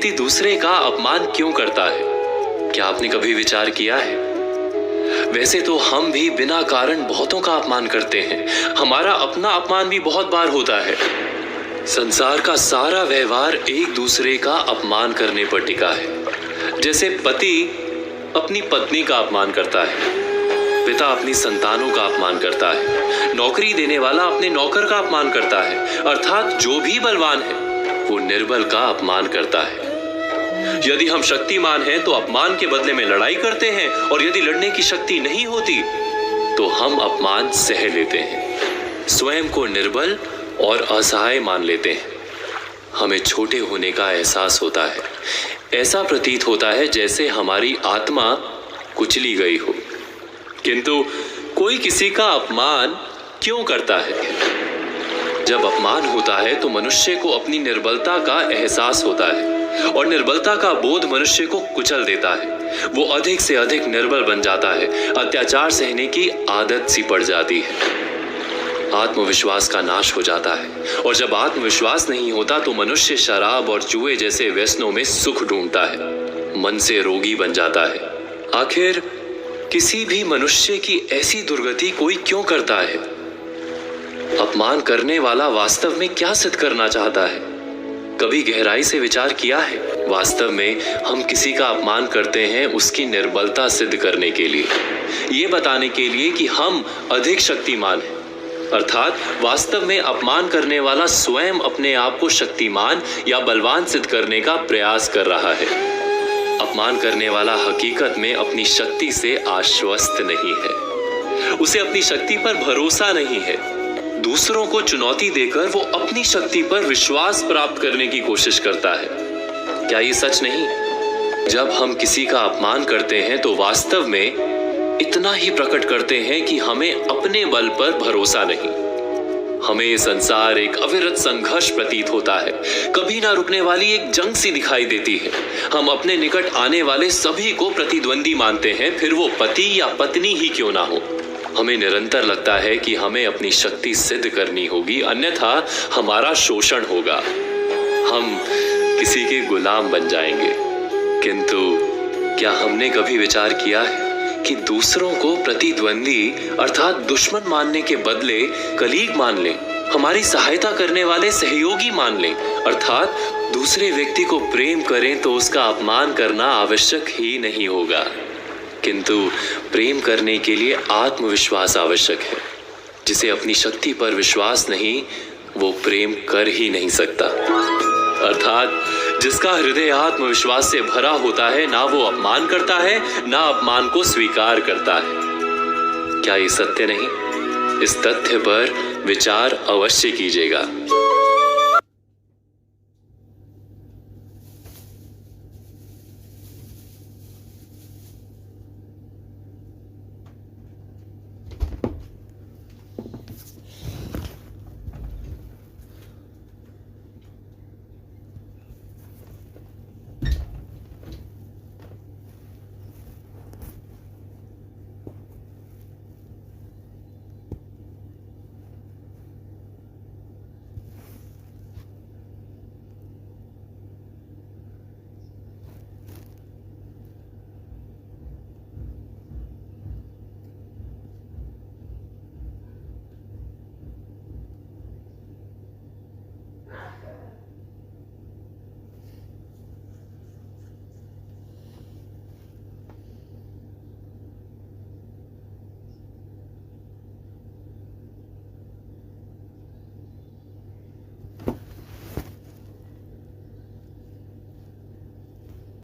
व्यक्ति दूसरे का अपमान क्यों करता है? क्या आपने कभी विचार किया है? वैसे तो हम भी बिना कारण बहुतों का अपमान करते हैं। हमारा अपना अपमान भी बहुत बार होता है। संसार का सारा व्यवहार एक दूसरे का अपमान करने पर टिका है। जैसे पति अपनी पत्नी का अपमान करता है, पिता अपनी संतानों का अपमान करता है, नौकरी देने वाला अपने नौकर का अपमान करता है, अर्थात जो भी बलवान है वो निर्बल का अपमान करता है। यदि हम शक्तिमान हैं तो अपमान के बदले में लड़ाई करते हैं, और यदि लड़ने की शक्ति नहीं होती तो हम अपमान सह लेते हैं, स्वयं को निर्बल और असहाय मान लेते हैं। हमें छोटे होने का एहसास होता है। ऐसा प्रतीत होता है जैसे हमारी आत्मा कुचली गई हो। किंतु कोई किसी का अपमान क्यों करता है? जब अपमान होता है तो मनुष्य को अपनी निर्बलता का एहसास होता है, और निर्बलता का बोध मनुष्य को कुचल देता है। वो अधिक से अधिक निर्बल बन जाता है, अत्याचार सहने की आदत सी पड़ जाती है, आत्मविश्वास का नाश हो जाता है। और जब आत्मविश्वास नहीं होता तो मनुष्य शराब और जुए जैसे व्यसनों में सुख ढूंढता है, मन से रोगी बन जाता है। आखिर किसी भी मनुष्य की ऐसी दुर्गति कोई क्यों करता है? अपमान करने वाला वास्तव में क्या सिद्ध करना चाहता है? कभी गहराई से विचार किया है? वास्तव में हम किसी का अपमान करते हैं उसकी निर्बलता सिद्ध करने के लिए, ये बताने के लिए कि हम अधिक शक्तिमान हैं। अर्थात वास्तव में अपमान करने वाला स्वयं अपने आप को शक्तिमान या बलवान सिद्ध करने का प्रयास कर रहा है। अपमान करने वाला हकीकत में अपनी शक्ति से आश्वस्त नहीं है, उसे अपनी शक्ति पर भरोसा नहीं है। दूसरों को चुनौती देकर वो अपनी शक्ति पर विश्वास प्राप्त करने की कोशिश करता है। क्या ये सच नहीं? जब हम किसी का अपमान करते हैं तो वास्तव में इतना ही प्रकट करते हैं कि हमें अपने बल पर भरोसा नहीं। हमें ये संसार एक अविरत संघर्ष प्रतीत होता है, कभी ना रुकने वाली एक जंग सी दिखाई देती है। हम अपने निकट आने वाले सभी को प्रतिद्वंदी मानते हैं, फिर वो पति या पत्नी ही क्यों ना हो। हमें निरंतर लगता है कि हमें अपनी शक्ति सिद्ध करनी होगी, अन्यथा हमारा शोषण होगा, हम किसी के गुलाम बन जाएंगे। किंतु क्या हमने कभी विचार किया है कि दूसरों को प्रतिद्वंदी अर्थात दुश्मन मानने के बदले कलीग मान लें, हमारी सहायता करने वाले सहयोगी मान लें, अर्थात दूसरे व्यक्ति को प्रेम करें तो उसका अपमान करना आवश्यक ही नहीं होगा। किंतु प्रेम करने के लिए आत्मविश्वास आवश्यक है। जिसे अपनी शक्ति पर विश्वास नहीं, वो प्रेम कर ही नहीं सकता। अर्थात जिसका हृदय आत्मविश्वास से भरा होता है, ना वो अपमान करता है, ना अपमान को स्वीकार करता है। क्या ये सत्य नहीं? इस तथ्य पर विचार अवश्य कीजिएगा।